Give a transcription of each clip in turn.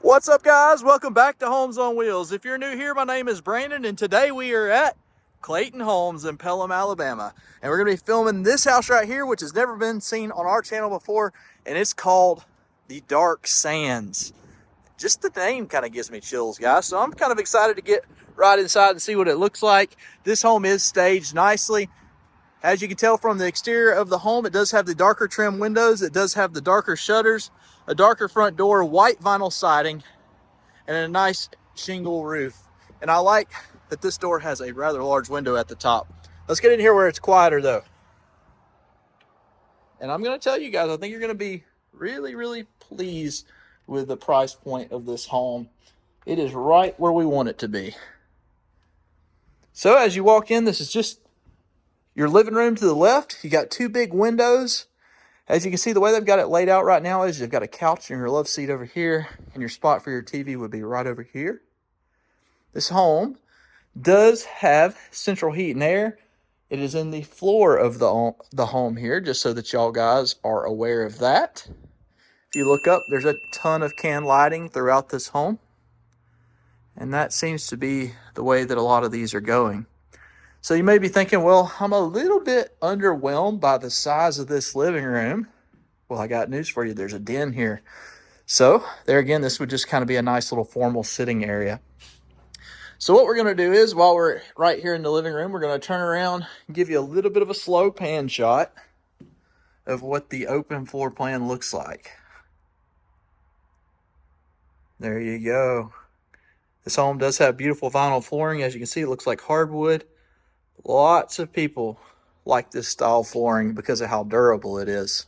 What's up, guys? Welcome back to Homes on Wheels. If you're new here, my name is Brandon, and today we are at CLAYTON Homes in Pelham, Alabama. And we're going to be filming this house right here, which has never been seen on our channel before, and it's called the Dark Sands. Just the name kind of gives me chills, guys, so I'm kind of excited to get right inside and see what it looks like. This home is staged nicely. As you can tell from the exterior of the home, it does have the darker trim windows. It does have the darker shutters, a darker front door, white vinyl siding, and a nice shingle roof. And I like that this door has a rather large window at the top. Let's get in here where it's quieter though. And I'm going to tell you guys, I think you're going to be really pleased with the price point of this home. It is right where we want it to be. So as you walk in, this is just your living room to the left. You got two big windows. As you can see, the way they've got it laid out right now is you've got a couch and your love seat over here, and your spot for your TV would be right over here. This home does have central heat and air. It is in the floor of the home here, just so that y'all guys are aware of that. If you look up, there's a ton of can lighting throughout this home, and that seems to be the way that a lot of these are going. So you may be thinking, well, I'm a little bit underwhelmed by the size of this living room. Well, I got news for you. There's a den here. So there again, this would just kind of be a nice little formal sitting area. So what we're going to do is, while we're right here in the living room, we're going to turn around and give you a little bit of a slow pan shot of what the open floor plan looks like. There you go. This home does have beautiful vinyl flooring. As you can see, it looks like hardwood. Lots of people like this style flooring because of how durable it is.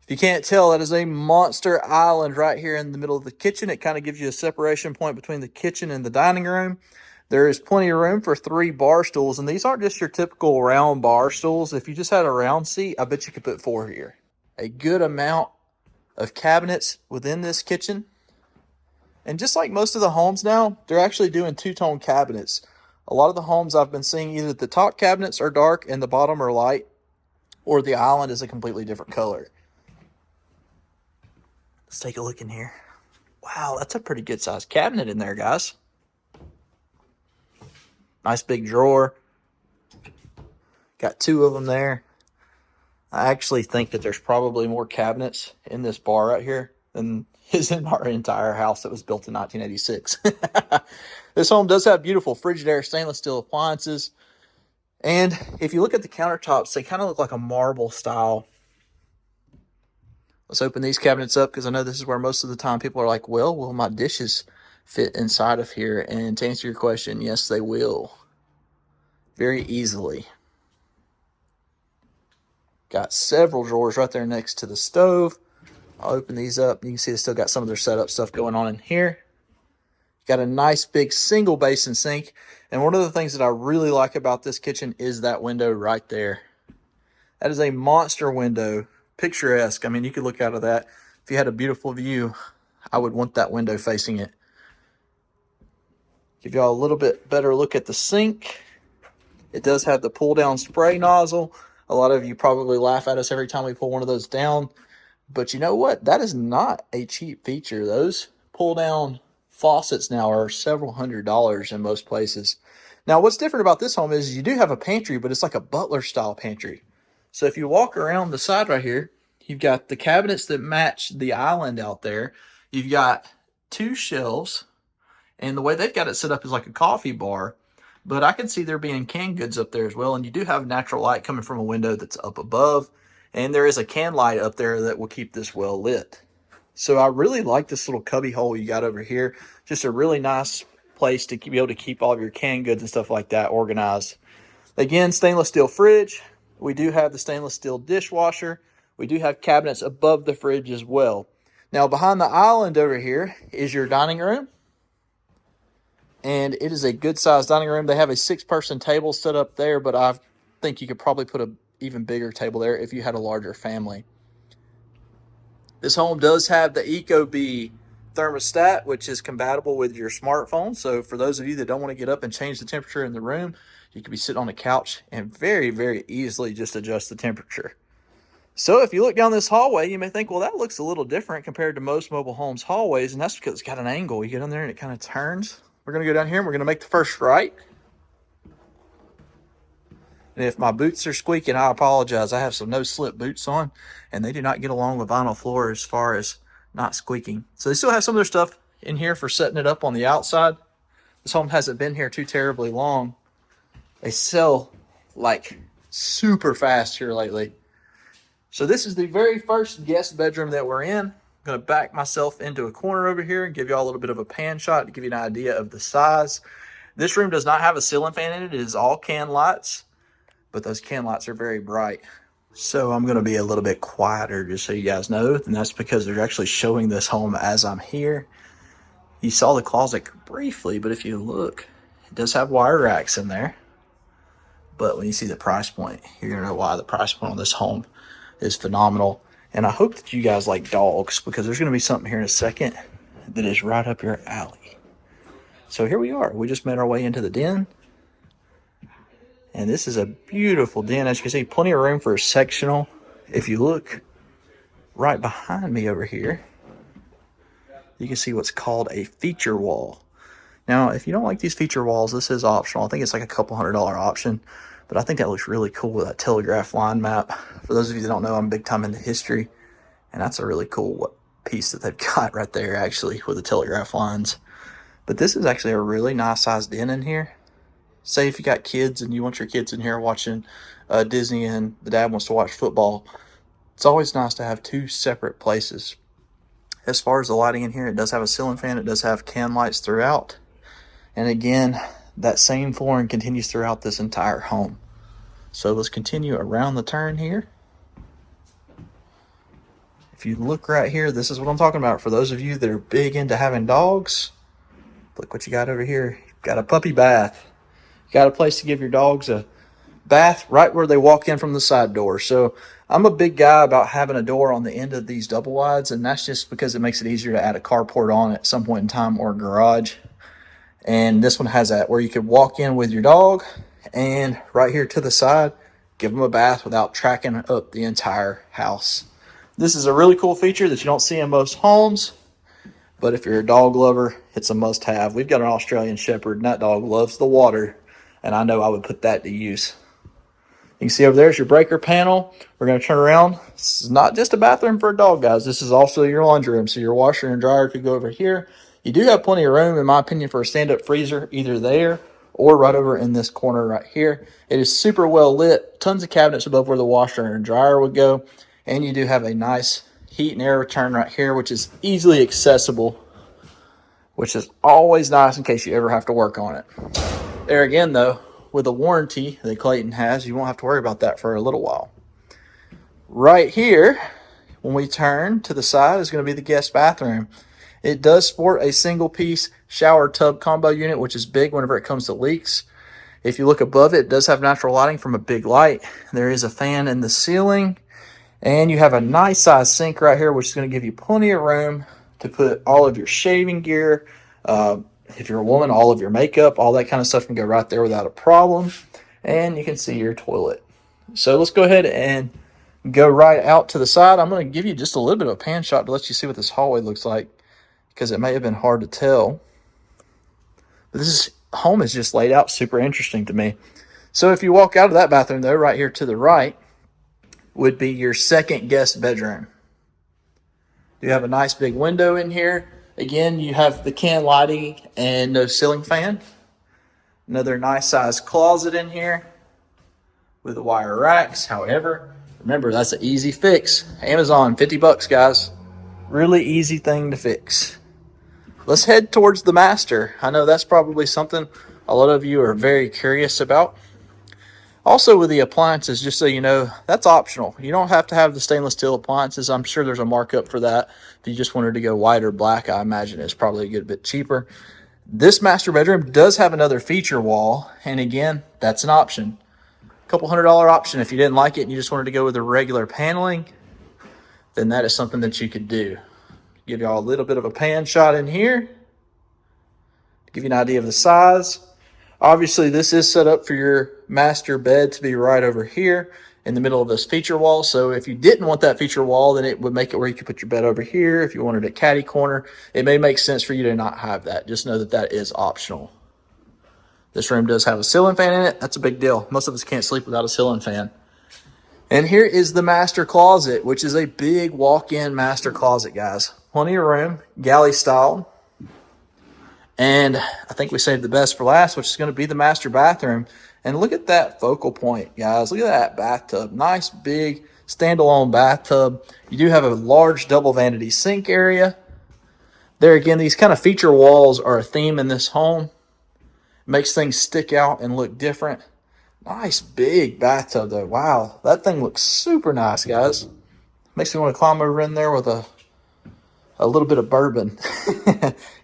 If you can't tell, that is a monster island right here in the middle of the kitchen. It kind of gives you a separation point between the kitchen and the dining room. There is plenty of room for 3 bar stools, and these aren't just your typical round bar stools. If you just had a round seat, I bet you could put 4 here. A good amount of cabinets within this kitchen. And just like most of the homes now, they're actually doing two-tone cabinets. A lot of the homes I've been seeing, either the top cabinets are dark and the bottom are light, or the island is a completely different color. Let's take a look in here. Wow, that's a pretty good sized cabinet in there, guys. Nice big drawer. Got 2 of them there. I actually think that there's probably more cabinets in this bar right here than is in our entire house that was built in 1986. This home does have beautiful Frigidaire stainless steel appliances. And if you look at the countertops, they kind of look like a marble style. Let's open these cabinets up, because I know this is where most of the time people are like, well, will my dishes fit inside of here? And to answer your question, yes, they will. Very easily. Got several drawers right there next to the stove. I'll open these up. You can see they still got some of their setup stuff going on in here. Got a nice big single basin sink. And one of the things that I really like about this kitchen is that window right there. That is a monster window. Picturesque. I mean, you could look out of that. If you had a beautiful view, I would want that window facing it. Give y'all a little bit better look at the sink. It does have the pull down spray nozzle. A lot of you probably laugh at us every time we pull one of those down. But you know what? That is not a cheap feature. Those pull down faucets now are several $100s in most places. Now, what's different about this home is you do have a pantry, but it's like a butler style pantry. So if you walk around the side right here, you've got the cabinets that match the island out there. You've got 2 shelves, and the way they've got it set up is like a coffee bar. But I can see there being canned goods up there as well. And you do have natural light coming from a window that's up above. And there is a can light up there that will keep this well lit. So I really like this little cubby hole you got over here. Just a really nice place to be able to keep all of your canned goods and stuff like that organized. Again, stainless steel fridge. We do have the stainless steel dishwasher. We do have cabinets above the fridge as well. Now, behind the island over here is your dining room. And it is a good-sized dining room. They have a 6-person table set up there, but I think you could probably put an even bigger table there if you had a larger family. This home does have the Ecobee thermostat, which is compatible with your smartphone. So for those of you that don't want to get up and change the temperature in the room, you could be sitting on a couch and very easily just adjust the temperature. So if you look down this hallway, you may think, well, that looks a little different compared to most mobile homes hallways, and that's because it's got an angle. You get in there and it kind of turns. We're going to go down here and we're going to make the first right. And if my boots are squeaking, I apologize. I have some no-slip boots on, and they do not get along with vinyl floor as far as not squeaking. So they still have some of their stuff in here for setting it up on the outside. This home hasn't been here too terribly long. They sell like super fast here lately. So this is the very first guest bedroom that we're in. I'm going to back myself into a corner over here and give you all a little bit of a pan shot to give you an idea of the size. This room does not have a ceiling fan in it. It is all can lights, but those can lights are very bright. So I'm going to be a little bit quieter just so you guys know, and that's because they're actually showing this home as I'm here. You saw the closet briefly, but if you look, it does have wire racks in there. But when you see the price point, you're going to know why the price point on this home is phenomenal. And I hope that you guys like dogs, because there's going to be something here in a second that is right up your alley. So here we are. We just made our way into the den. And this is a beautiful den. As you can see, plenty of room for a sectional. If you look right behind me over here, you can see what's called a feature wall. Now, if you don't like these feature walls, this is optional. I think it's like a couple $100 option, but I think that looks really cool with that telegraph line map. For those of you that don't know, I'm big time into history, and that's a really cool piece that they've got right there, actually, with the telegraph lines. But this is actually a really nice sized den in here. Say if you got kids and you want your kids in here watching Disney and the dad wants to watch football, it's always nice to have two separate places. As far as the lighting in here, it does have a ceiling fan. It does have can lights throughout. And again, that same flooring continues throughout this entire home. So let's continue around the turn here. If you look right here, this is what I'm talking about. For those of you that are big into having dogs, look what you got over here. You've got a puppy bath. You got a place to give your dogs a bath right where they walk in from the side door. So I'm a big guy about having a door on the end of these double wides, and that's just because it makes it easier to add a carport on at some point in time, or a garage. And this one has that where you could walk in with your dog, and right here to the side, give them a bath without tracking up the entire house. This is a really cool feature that you don't see in most homes, but if you're a dog lover, it's a must-have. We've got an Australian Shepherd, and that dog loves the water, and I know I would put that to use. You can see over there is your breaker panel. We're going to turn around. This is not just a bathroom for a dog, guys. This is also your laundry room. So your washer and dryer could go over here. You do have plenty of room, in my opinion, for a stand-up freezer, either there or right over in this corner right here. It is super well lit. Tons of cabinets above where the washer and dryer would go. And you do have a nice heat and air return right here, which is easily accessible, which is always nice in case you ever have to work on it. There again, though, with a warranty that Clayton has, you won't have to worry about that for a little while. Right here, when we turn to the side, is going to be the guest bathroom. It does sport a single-piece shower tub combo unit, which is big whenever it comes to leaks. If you look above it, it does have natural lighting from a big light. There is a fan in the ceiling, and you have a nice-sized sink right here, which is going to give you plenty of room to put all of your shaving gear. If you're a woman, all of your makeup, all that kind of stuff can go right there without a problem. And you can see your toilet. So let's go ahead and go right out to the side. I'm going to give you just a little bit of a pan shot to let you see what this hallway looks like, because it may have been hard to tell. But this home is just laid out super interesting to me. So if you walk out of that bathroom, though, right here to the right would be your second guest bedroom. You have a nice big window in here. Again, you have the can lighting and no ceiling fan. Another nice sized closet in here with the wire racks. However, remember, that's an easy fix. Amazon, $50, guys. Really easy thing to fix. Let's head towards the master. I know that's probably something a lot of you are very curious about. Also, with the appliances, just so you know, that's optional. You don't have to have the stainless steel appliances. I'm sure there's a markup for that. If you just wanted to go white or black, I imagine it's probably a good bit cheaper. This master bedroom does have another feature wall, and again, that's an option. A couple $100 option. If you didn't like it and you just wanted to go with the regular paneling, then that is something that you could do. Give y'all a little bit of a pan shot in here to give you an idea of the size. Obviously, this is set up for your master bed to be right over here. in the middle of this feature wall. So if you didn't want that feature wall, then it would make it where you could put your bed over here. If you wanted a caddy corner, it may make sense for you to not have that. Just know that that is optional. This room does have a ceiling fan in it. That's a big deal. Most of us can't sleep without a ceiling fan. And here is the master closet, which is a big walk-in master closet, guys. Plenty of room, galley style. And I think we saved the best for last, which is going to be the master bathroom. And look at that focal point, guys. Look at that bathtub. Nice, big, standalone bathtub. You do have a large double vanity sink area. There again, these kind of feature walls are a theme in this home. Makes things stick out and look different. Nice, big bathtub, though. Wow, that thing looks super nice, guys. Makes me want to climb over in there with a little bit of bourbon.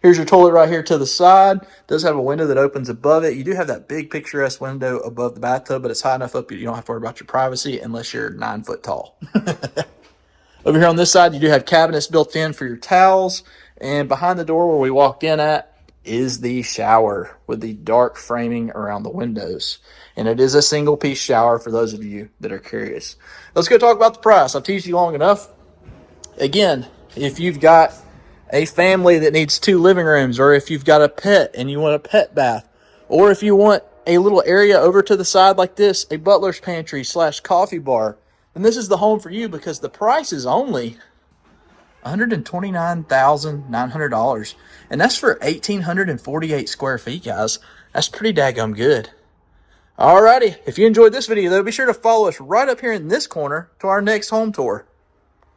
Here's your toilet right here to the side. Does have a window that opens above it. You do have that big picturesque window above the bathtub, but it's high enough up you don't have to worry about your privacy unless you're 9 foot tall. Over here on this side, you do have cabinets built in for your towels. And behind the door where we walked in at is the shower with the dark framing around the windows. And it is a single piece shower for those of you that are curious. Let's go talk about the price. I've teased you long enough. Again, if you've got a family that needs 2 living rooms, or if you've got a pet and you want a pet bath, or if you want a little area over to the side like this, a butler's pantry / coffee bar, then this is the home for you, because the price is only $129,900. And that's for 1,848 square feet, guys. That's pretty daggum good. Alrighty, if you enjoyed this video, though, be sure to follow us right up here in this corner to our next home tour.